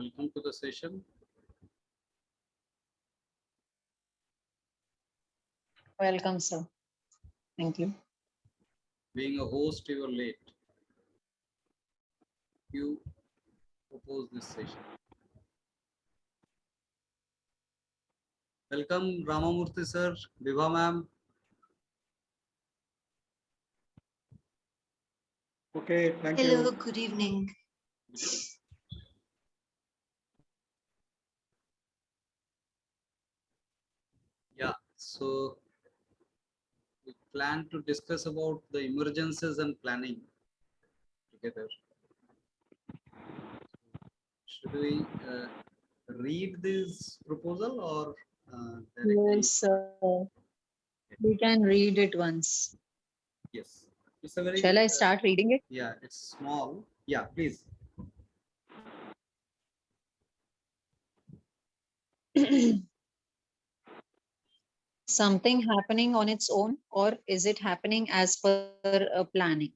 Welcome to the session. Welcome, sir. Thank you. Being a host, you are late. You propose this session. Welcome, Ramamurthy sir, Vibha ma'am. Okay, thank Hello, you. good evening. Yeah, so we plan to discuss about the emergencies and planning together. Should we read this proposal or directly? Yes, sir. We can read it once. Yes. It's a very, Shall I start reading it? yeah, it's small. Yeah, please. Something happening on its own, or is it happening as per a planning?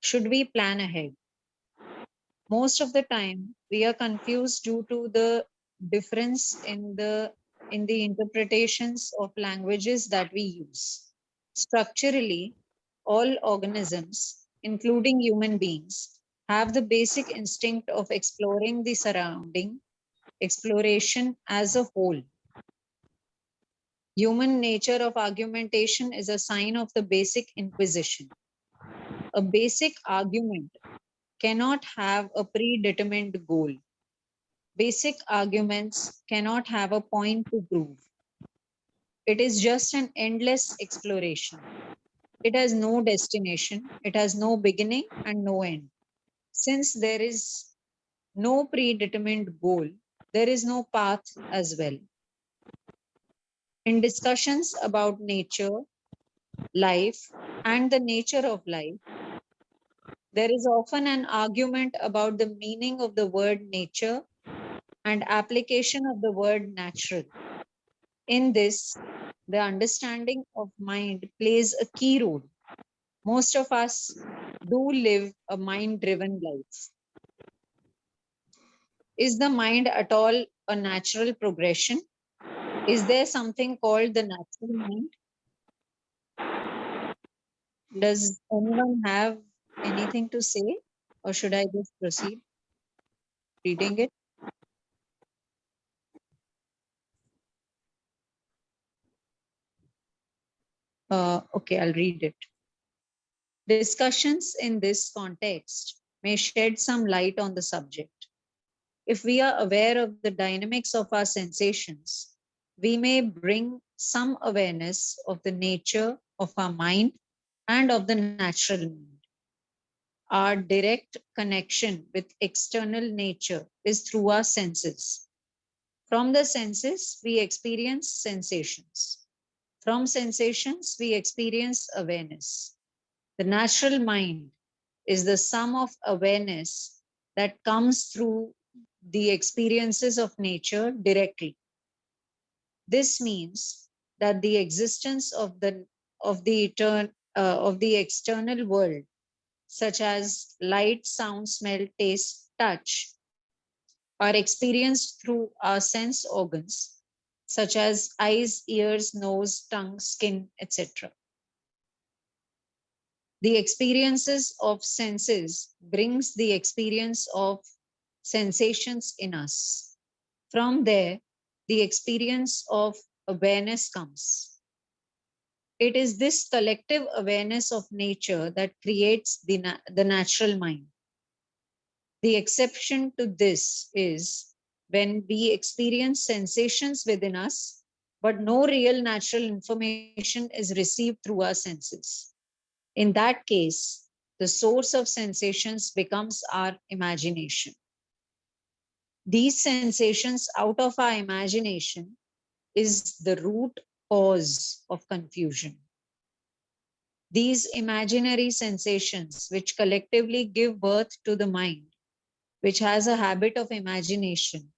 Should we plan ahead? Most of the time, we are confused due to the difference in the interpretations of languages that we use. Structurally, all organisms, including human beings, have the basic instinct of exploring the surrounding, exploration as a whole. Human nature of argumentation is a sign of the basic inquisition. A basic argument cannot have a predetermined goal. Basic arguments cannot have a point to prove. It is just an endless exploration. It has no destination, it has no beginning and no end. Since there is no predetermined goal, there is no path as well. In discussions about nature, life, and the nature of life, there is often an argument about the meaning of the word nature and application of the word natural. In this, the understanding of mind plays a key role. Most of us do live a mind driven life. Is the mind at all a natural progression? Is there something called the natural mind? Does anyone have anything to say, or should I just proceed reading it? Okay, I'll read it. Discussions in this context may shed some light on the subject. If we are aware of the dynamics of our sensations, we may bring some awareness of the nature of our mind and of the natural mind. Our direct connection with external nature is through our senses. From the senses, we experience sensations. From sensations, we experience awareness. The natural mind is the sum of awareness that comes through the experiences of nature directly. This means that the existence of the external world, such as light, sound, smell, taste, touch, are experienced through our sense organs, such as eyes, ears, nose, tongue, skin, etc. The experiences of senses brings the experience of sensations in us. From there, the experience of awareness comes. It is this collective awareness of nature that creates the natural mind. The exception to this is when we experience sensations within us, but no real natural information is received through our senses. In that case, the source of sensations becomes our imagination. These sensations out of our imagination is the root cause of confusion. These imaginary sensations, which collectively give birth to the mind, which has a habit of imagination,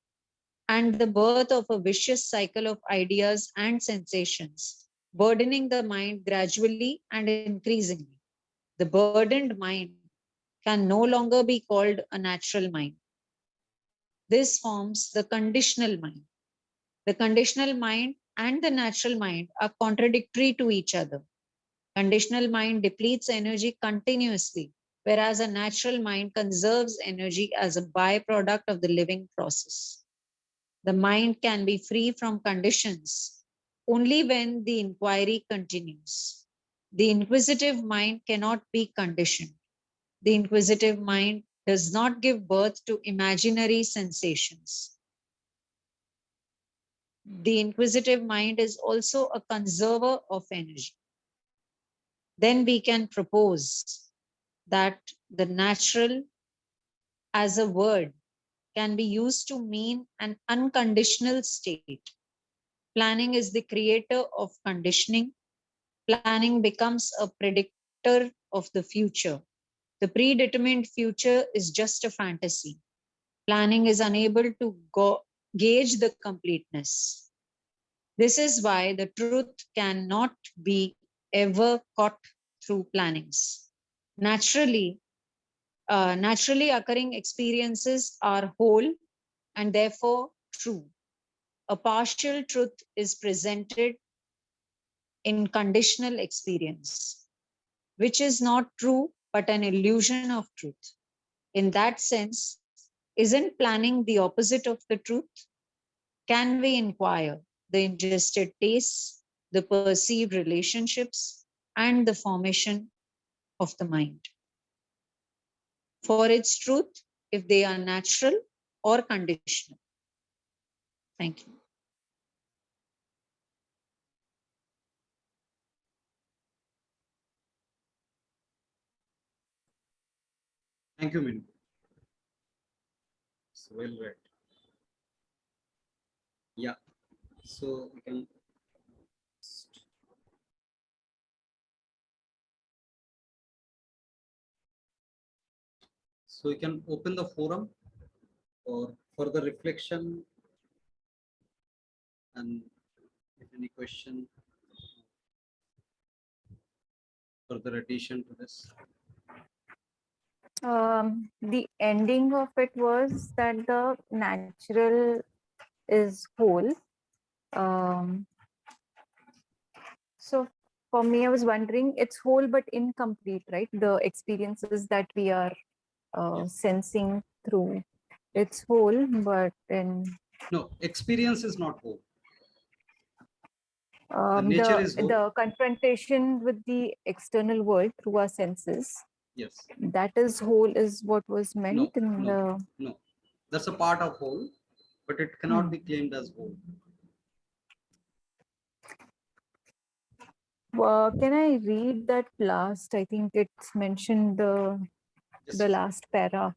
and the birth of a vicious cycle of ideas and sensations, burdening the mind gradually and increasingly. The burdened mind can no longer be called a natural mind. This forms the conditional mind. The conditional mind and the natural mind are contradictory to each other. Conditional mind depletes energy continuously, whereas a natural mind conserves energy as a byproduct of the living process. The mind can be free from conditions only when the inquiry continues. The inquisitive mind cannot be conditioned. The inquisitive mind does not give birth to imaginary sensations. The inquisitive mind is also a conserver of energy. Then we can propose that the natural as a word can be used to mean an unconditional state. Planning is the creator of conditioning. Planning becomes a predictor of the future. The predetermined future is just a fantasy. Planning is unable to gauge the completeness. This is why the truth cannot be ever caught through plannings. Naturally, naturally occurring experiences are whole and therefore true. A partial truth is presented in conditional experience, which is not true but an illusion of truth. In that sense, isn't planning the opposite of the truth? Can we inquire the ingested tastes, the perceived relationships, and the formation of the mind for its truth if they are natural or conditional? Thank you. Thank you, Minu. It's well read. Yeah. So we can. So we can open the forum for further reflection and if any question, further addition to this. The ending of it was that the natural is whole. So for me, I was wondering, it's whole but incomplete, right? The experiences that we are sensing through, it's whole, but then No, experience is not whole. Nature is whole. the confrontation with the external world through our senses, Yes. that is whole, is what was meant in the. No. That's a part of whole, but it cannot be claimed as whole. Can I read that last? I think it's mentioned the last para.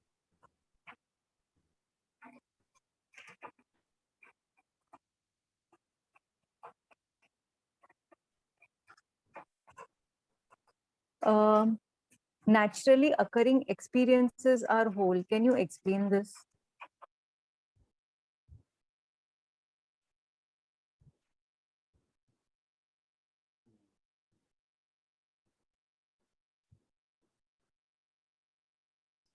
Naturally occurring experiences are whole. Can you explain this?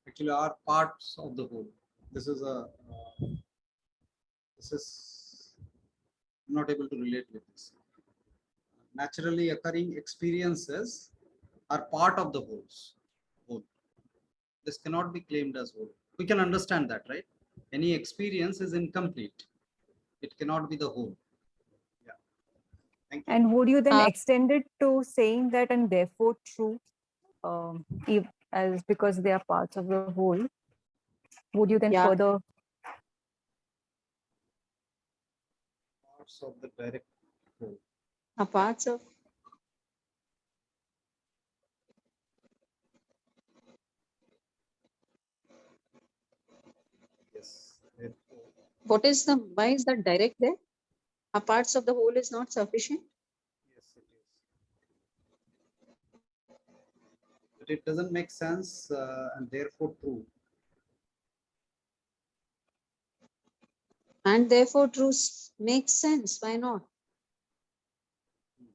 Actually are parts of the whole. This is I'm not able to relate with this. Naturally occurring experiences are part of the whole. This cannot be claimed as whole. We can understand that, right? Any experience is incomplete. It cannot be the whole. Yeah. Thank you. And would you then extend it to saying that and therefore true, as because they are parts of the whole? Would you then further? Parts of the direct whole. Parts of. Yes. What is the, why is that direct there? A parts of the whole is not sufficient? Yes, it is. But it doesn't make sense and therefore true. And therefore true makes sense. Why not?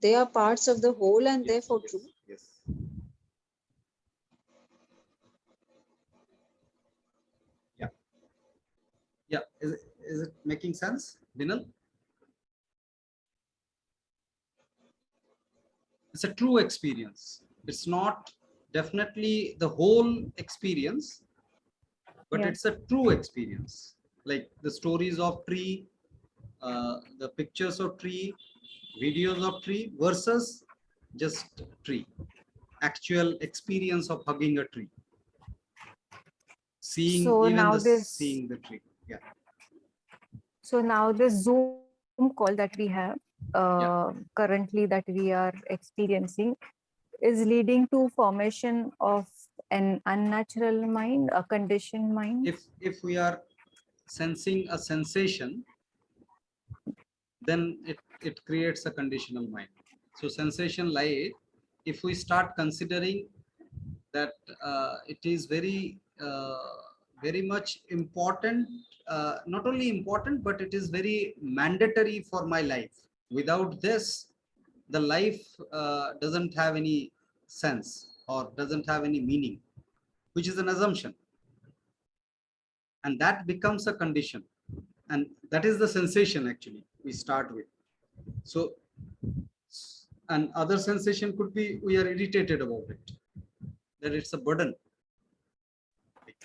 They are parts of the whole and therefore true. Yes. Yeah. Yeah, is it making sense, Binal? It's a true experience. It's not definitely the whole experience, but Yeah. it's a true experience. Like the stories of tree, the pictures of tree, videos of tree versus just tree. Actual experience of hugging a tree, seeing So even now the this, seeing the tree. Yeah, so now this Zoom call that we have yeah. currently that we are experiencing is leading to formation of an unnatural mind, a conditioned mind. If we are sensing a sensation, then it creates a conditional mind. So sensation light, if we start considering that it is very much important, not only important, but it is very mandatory for my life. Without this, the life doesn't have any sense or doesn't have any meaning, which is an assumption, and that becomes a condition, and that is the sensation actually we start with. So, and other sensation could be we are irritated about it, that it's a burden.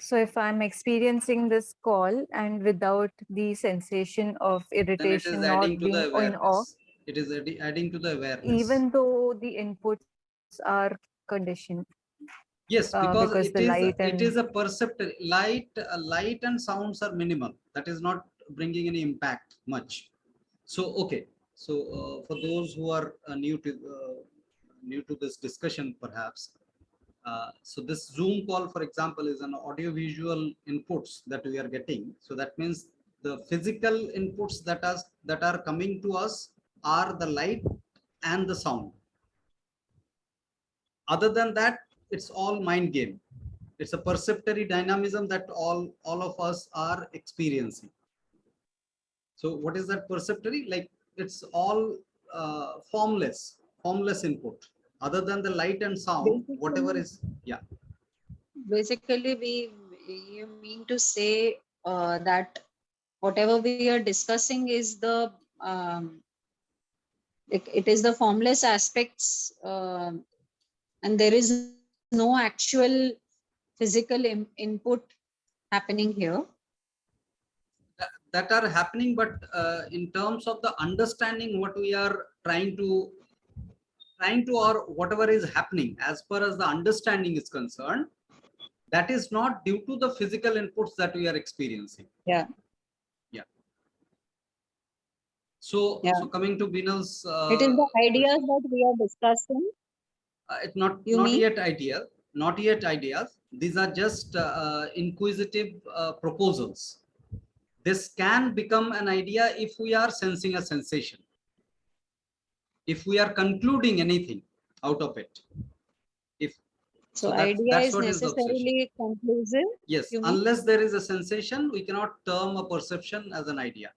So if I'm experiencing this call and without the sensation of Then it is irritation, not adding to being the in awe, awareness. It is adding to the awareness. even though the inputs are conditioned, Yes, because because the light it and is a perceptive light. Light and sounds are minimal. That is not bringing any impact much. So okay. So for those who are new to this discussion, perhaps. So this Zoom call, for example, is an audio-visual inputs that we are getting. So that means the physical inputs that are coming to us are the light and the sound. Other than that, it's all mind game. It's a perceptory dynamism that all of us are experiencing. So what is that perceptory? Like it's all formless input. Other than the light and sound, whatever Basically, is, yeah. basically, you mean to say that whatever we are discussing is the it is the formless aspects, and there is no actual physical input happening here. That are happening, but in terms of the understanding what we are trying to or whatever is happening as far as the understanding is concerned, that is not due to the physical inputs that we are experiencing. Yeah, Yeah. So yeah. so coming to Binal's It is the ideas question, that we are discussing. it's You not mean? yet ideal, not yet ideas. These are just inquisitive proposals. This can become an idea if we are sensing a sensation, if we are concluding anything out of it. If so, So idea that's is what is the obsession. necessarily conclusive. Yes, You mean? unless there is a sensation, we cannot term a perception as an idea.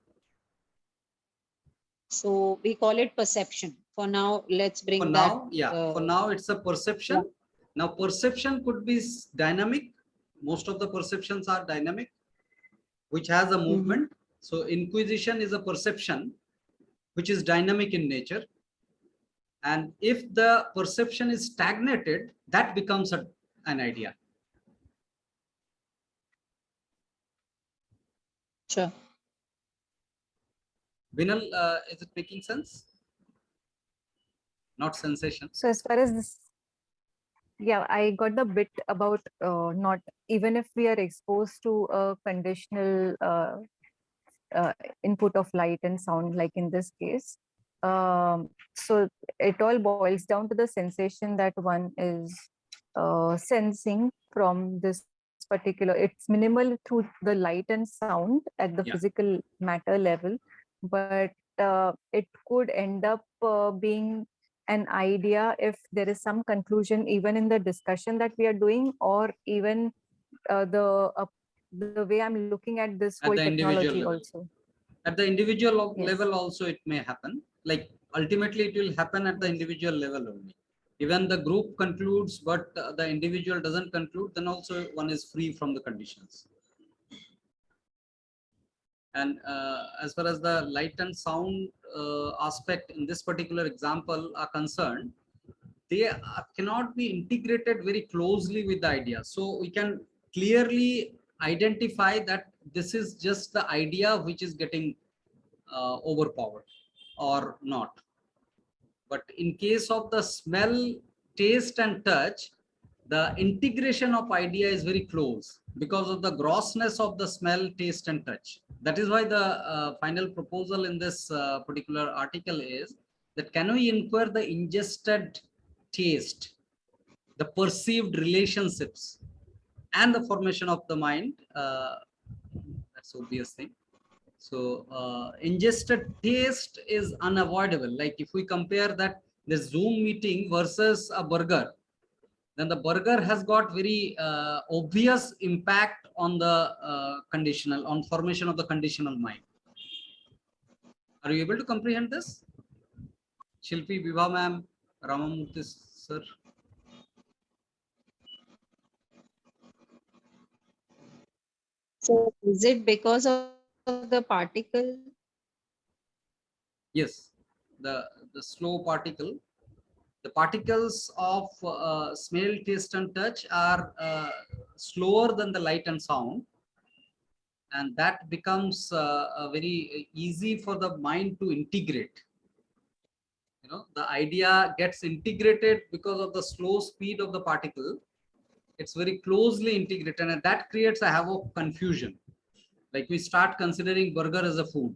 So we call it perception. For now, let's For bring that. now, yeah, for now it's a Yeah. perception. Now perception could be dynamic. Most of the perceptions are dynamic, which has a Mhm. movement. So inquisition is a perception which is dynamic in nature. And if the perception is stagnated, that becomes an idea. Sure. Vinal, is it making sense? Not sensation. so as far as this, yeah, I got the bit about not even if we are exposed to a conditional uh, input of light and sound, like in this case. So it all boils down to the sensation that one is sensing from this particular, it's minimal through the light and sound at the Yeah. physical matter level, but it could end up being an idea if there is some conclusion even in the discussion that we are doing, or even the way I'm looking at this whole At the technology individual level. also. At the individual Yes. level also it may happen. Like ultimately it will happen at the Yes. individual level only. Even the group concludes, but the individual doesn't conclude, then also one is free from the conditions. And as far as the light and sound aspect in this particular example are concerned, they cannot be integrated very closely with the idea. So we can clearly identify that this is just the idea which is getting overpowered or not. But in case of the smell, taste and touch, the integration of idea is very close because of the grossness of the smell, taste and touch. That is why the final proposal in this particular article is that can we inquire the ingested taste, the perceived relationships and the formation of the mind. That's obvious thing. So ingested taste is unavoidable. Like if we compare that the Zoom meeting versus a burger, then the burger has got very obvious impact on the conditional, on formation of the conditional mind. Are you able to comprehend this? Shilpi, Vibha ma'am, Ramamurthy sir. So is it because of the particle? Yes, the slow particle. The particles of smell, taste, and touch are slower than the light and sound, and that becomes very easy for the mind to integrate. You know, the idea gets integrated because of the slow speed of the particle. It's very closely integrated, and that creates a havoc confusion. Like we start considering burger as a food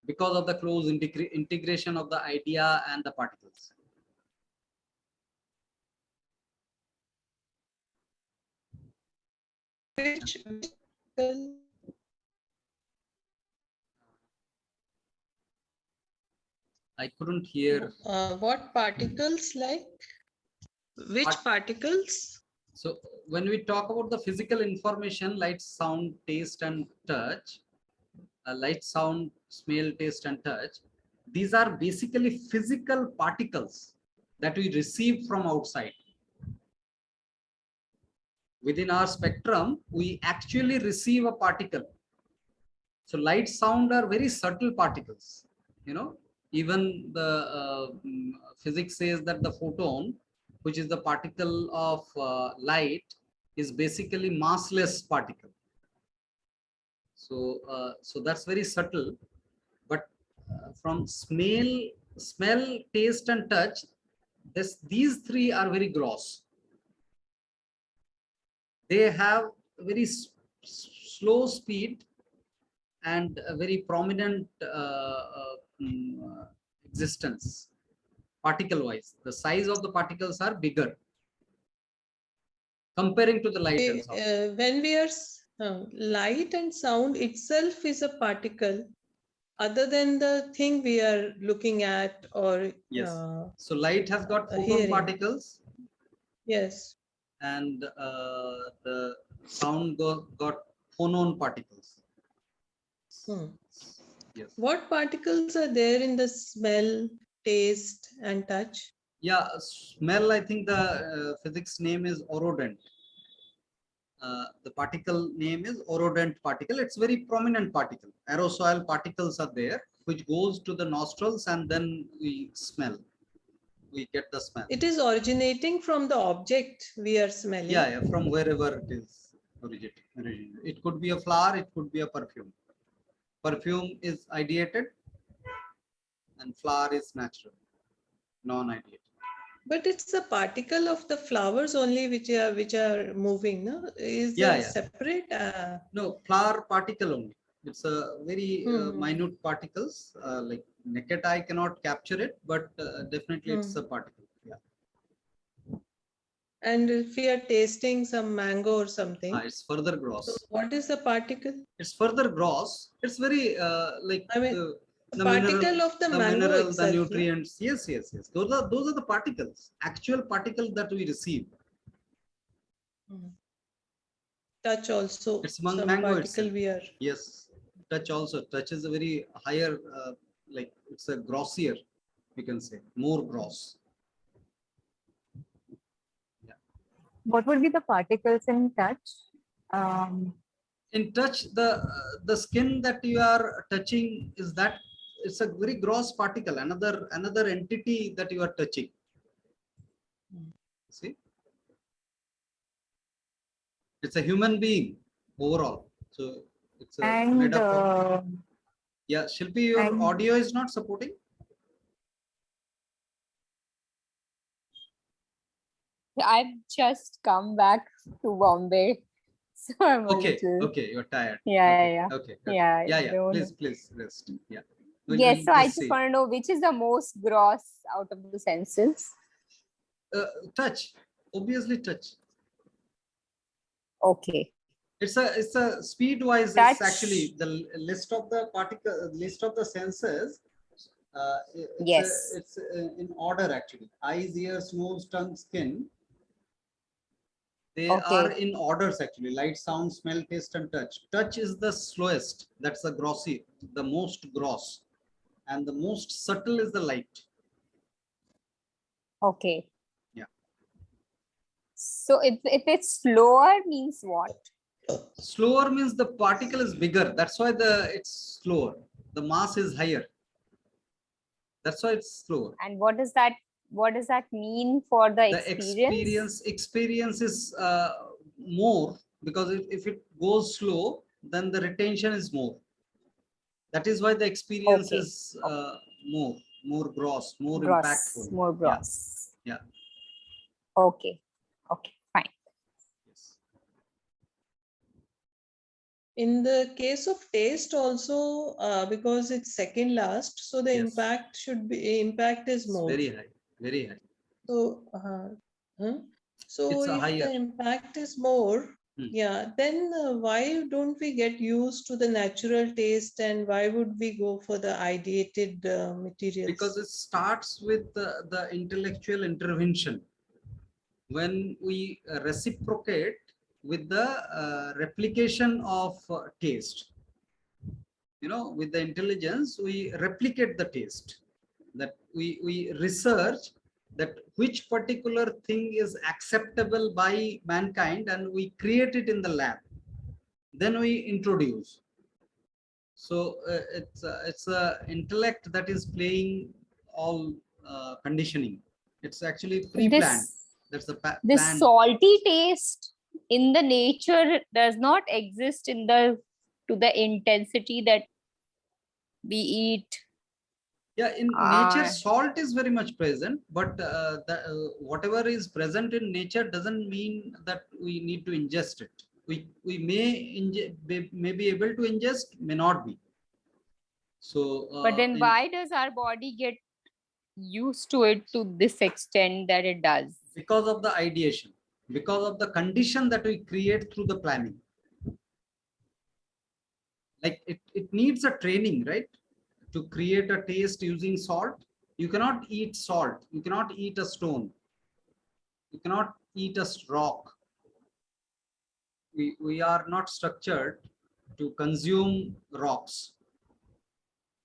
because of the close integration of the idea and the particles. Which I couldn't hear. what particles like? Which Part- particles? So when we talk about the physical information, light, sound, taste, and touch, light, sound, smell, taste, and touch, these are basically physical particles that we receive from outside. Within our spectrum, we actually receive a particle. So light, sound are very subtle particles. You know, even the physics says that the photon, which is the particle of light, is basically massless particle. So so that's very subtle. But from smell, taste, and touch, these three are very gross. They have very slow speed and a very prominent existence particle wise. The size of the particles are bigger comparing to the light and sound. When we are light and sound itself is a particle other than the thing we are looking at or Yes. So light has got photon hearing. particles, Yes. and the sound got phonon particles. Yes. What particles are there in the smell, taste, and touch? Yeah, smell, I think the physics name is orodent. The particle name is orodent particle. It's very prominent particle. Aerosol particles are there, which goes to the nostrils, and then we smell. We get the smell. It is originating from the object we are smelling. Yeah, from wherever it is originated. It could be a flower, it could be a perfume. Perfume is ideated, and flower is natural, non-ideated. But it's the particle of the flowers only which are moving, no? Is that separate? No, flower particle only. It's a very minute particles. Like naked eye cannot capture it, but definitely it's a particle. Yeah. And if we are tasting some mango or something, it's further gross. So what is the particle? It's further gross. It's very like I mean, the particle mineral, of the mango mineral, itself, the no? nutrients. Yes. Those are the particles, actual particles that we receive. Touch also. It's among some mango particle itself. we are. Yes, touch also. Touch is a very higher, like it's a grossier, you can say, more gross. What would be the particles in touch? In touch, the skin that you are touching is that it's a very gross particle, another entity that you are touching. See, it's a human being overall. So it's made And up of. Yeah, Shilpi, your and audio is not supporting. I've just come back to Bombay, so I'm a Okay, little. okay, you're tired. Yeah, Okay, yeah, okay, okay. yeah. I Yeah, yeah. don't know. Please rest. Yeah. Yes, so I just just see. want to know which is the most gross out of the senses. Touch, obviously touch. Okay. It's a speed wise. It's Touch. actually the list of the particle list of the senses. Yes. It's in order actually. Eyes, ears, nose, tongue, skin. They are Okay. in orders actually. Light, sound, smell, taste, and touch. Touch is the slowest. That's the grossy, the most gross, and the most subtle is the light. Okay. Yeah. So if it's slower means what? Slower means the particle is bigger. That's why it's slower. The mass is higher. That's why it's slower. And what does that mean for the The experience? experience is more, because if it goes slow, then the retention is more. That is why the experience Okay. is more gross, more Gross, impactful. more Yeah. gross. Yeah. Okay. Okay, fine. Yes. In the case of taste also, because it's second last, so the Yes. impact is It's more. very high. Very high. So, so It's a if higher. the impact is more, yeah, then why don't we get used to the natural taste, and why would we go for the ideated materials? Because it starts with the intellectual intervention. When we reciprocate with the replication of taste, with the intelligence, we replicate the taste, that we research that which particular thing is acceptable by mankind, and we create it in the lab, then we introduce. So it's a intellect that is playing all conditioning. It's actually pre-planned. That's the This plan. salty taste in the nature does not exist to the intensity that we eat. Yeah, in nature, salt is very much present, but whatever is present in nature doesn't mean that we need to ingest it. We may be able to ingest, may not be. So, But then why does our body get used to it to this extent that it does? Because of the ideation, because of the condition that we create through the planning. Like it needs a training, right? To create a taste using salt. You cannot eat salt. You cannot eat a stone. You cannot eat a rock. We are not structured to consume rocks.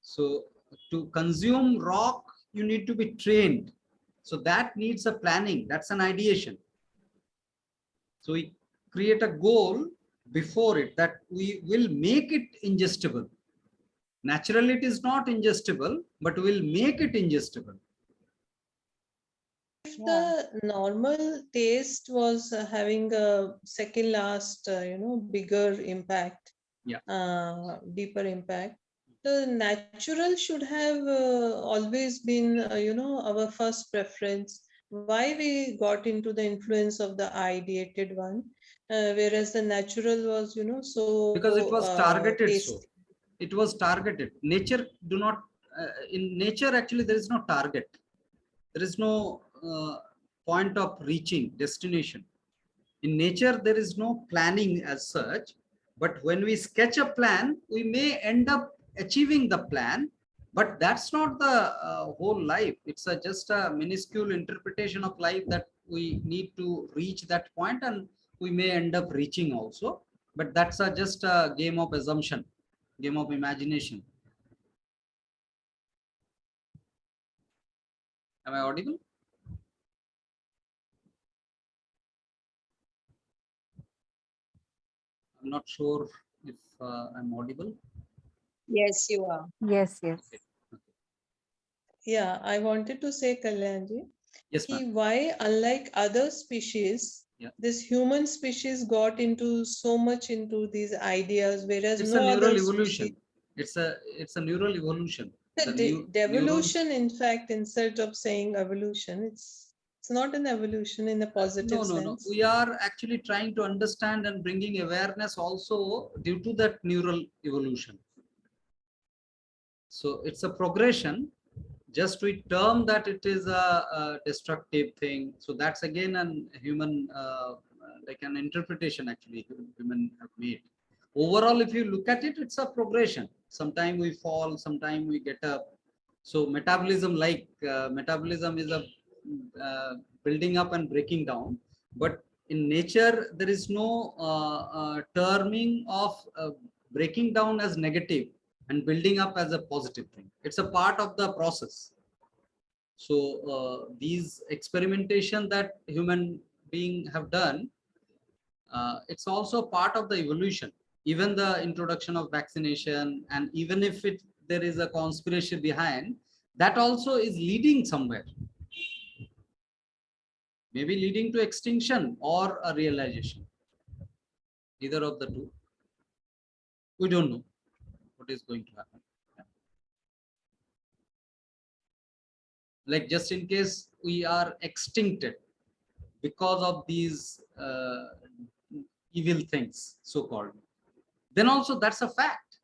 So to consume rock, you need to be trained. So that needs a planning. That's an ideation. So we create a goal before it, that we will make it ingestible. Naturally, it is not ingestible, but we'll make it ingestible. If the normal taste was having a second last, bigger impact, deeper impact, the natural should have always been, our first preference. Why we got into the influence of the ideated one, whereas the natural was, so because it was targeted. tasty. So it was targeted. Nature do not, in nature actually there is no target. There is no point of reaching destination. In nature, there is no planning as such, but when we sketch a plan, we may end up achieving the plan, but that's not the whole life. It's just a minuscule interpretation of life that we need to reach that point, and we may end up reaching also, but that's just a game of assumption, game of imagination. Am I audible? I'm not sure If I'm audible. Yes, you are. Yes, yes. Okay. Yeah, I wanted to say, Kalyanji, Yes, ma'am. why, unlike other species, Yeah. this human species got into so much into these ideas, whereas It's a no neural other species. evolution. It's a neural evolution. The neurons. devolution, in fact, instead of saying evolution, it's not an evolution in a positive No. sense. We are actually trying to understand and bringing awareness also due to that neural evolution. So it's a progression. Just we term that it is a destructive thing. So that's again an human, like an interpretation actually human have made. Overall, if you look at it, it's a progression. Sometime we fall, sometime we get up. So metabolism, metabolism is a building up and breaking down. But in nature, there is no terming of breaking down as negative and building up as a positive thing. It's a part of the process. So these experimentation that human being have done, it's also part of the evolution. Even the introduction of vaccination, and even if there is a conspiracy behind, that also is leading somewhere. Maybe leading to extinction or a realization. Either of the two. We don't know what is going to happen. Like just in case we are extincted because of these evil things, so called, then also that's a fact.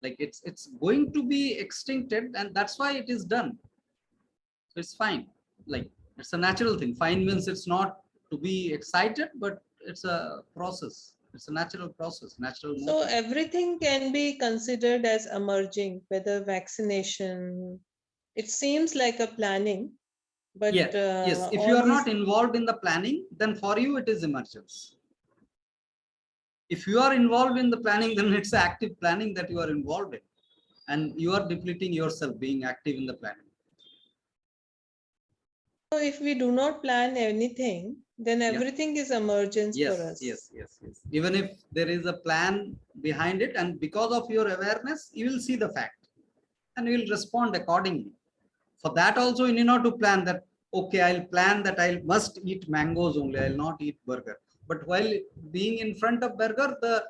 Like it's going to be extincted, and that's why it is done. So it's fine. Like it's a natural thing. Fine means it's not to be excited, but it's a process. It's a natural process, natural So movement. everything can be considered as emerging, whether vaccination. It seems like a planning, but Yeah. Yes. If you all are these. not involved in the planning, then for you it is emergence. If you are involved in the planning, then it's active planning that you are involved in, and you are depleting yourself being active in the planning. So if we do not plan anything, then everything is emergence for us. Yes. Even if there is a plan behind it, and because of your awareness, you will see the fact and you will respond accordingly. For that also, you need not to plan that, okay, I'll plan that I must eat mangoes only, I'll not eat burger. But while being in front of burger, the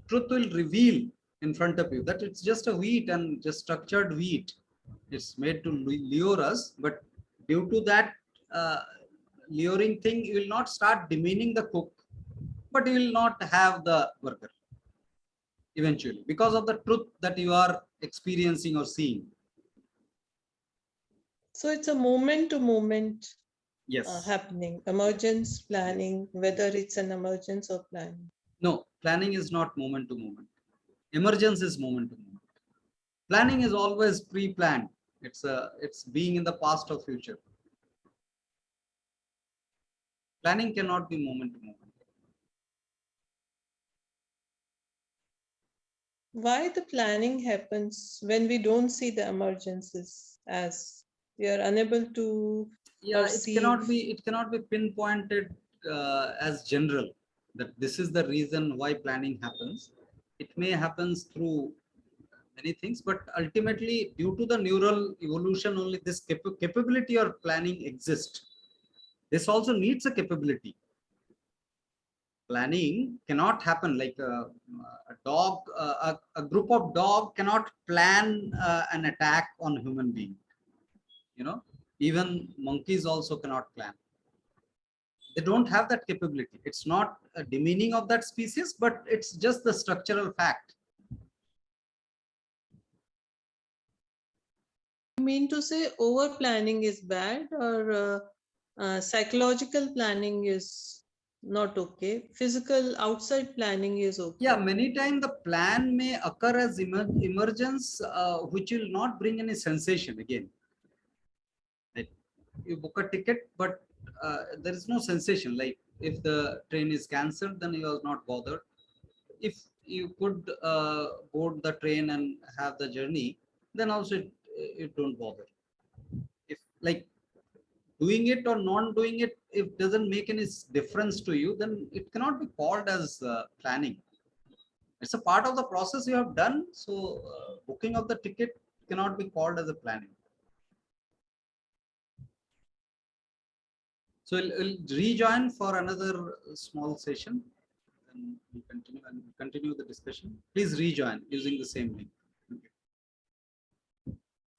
truth will reveal in front of you that it's just a wheat and just structured wheat. It's made to lure us, but due to that luring thing, you will not start demeaning the cook, but you will not have the burger eventually because of the truth that you are experiencing or seeing. So it's a moment to moment Yes. happening, emergence, planning, whether it's an emergence or planning. No, planning is not moment to moment. Emergence is moment to moment. Planning is always pre-planned. It's being in the past or future. Planning cannot be moment to moment. Why the planning happens when we don't see the emergences, as we are unable to Yeah, perceive? it cannot be pinpointed as general that this is the reason why planning happens. It may happen through many things, but ultimately due to the neural evolution, only this capability or planning exists. This also needs a capability. Planning cannot happen like a dog, a group of dog cannot plan an attack on human being. Even monkeys also cannot plan. They don't have that capability. It's not a demeaning of that species, but it's just the structural fact. You mean to say over planning is bad, or psychological planning is not okay? Physical outside planning is okay? Yeah, many times the plan may occur as emergence, which will not bring any sensation again. Like you book a ticket, but there is no sensation. Like if the train is cancelled, then you are not bothered. If you could board the train and have the journey, then also it don't bother. If like doing it or not doing it, if doesn't make any difference to you, then it cannot be called as planning. It's a part of the process you have done. So booking of the ticket cannot be called as a planning. So we'll rejoin for another small session, and we continue the discussion. Please rejoin using the same link.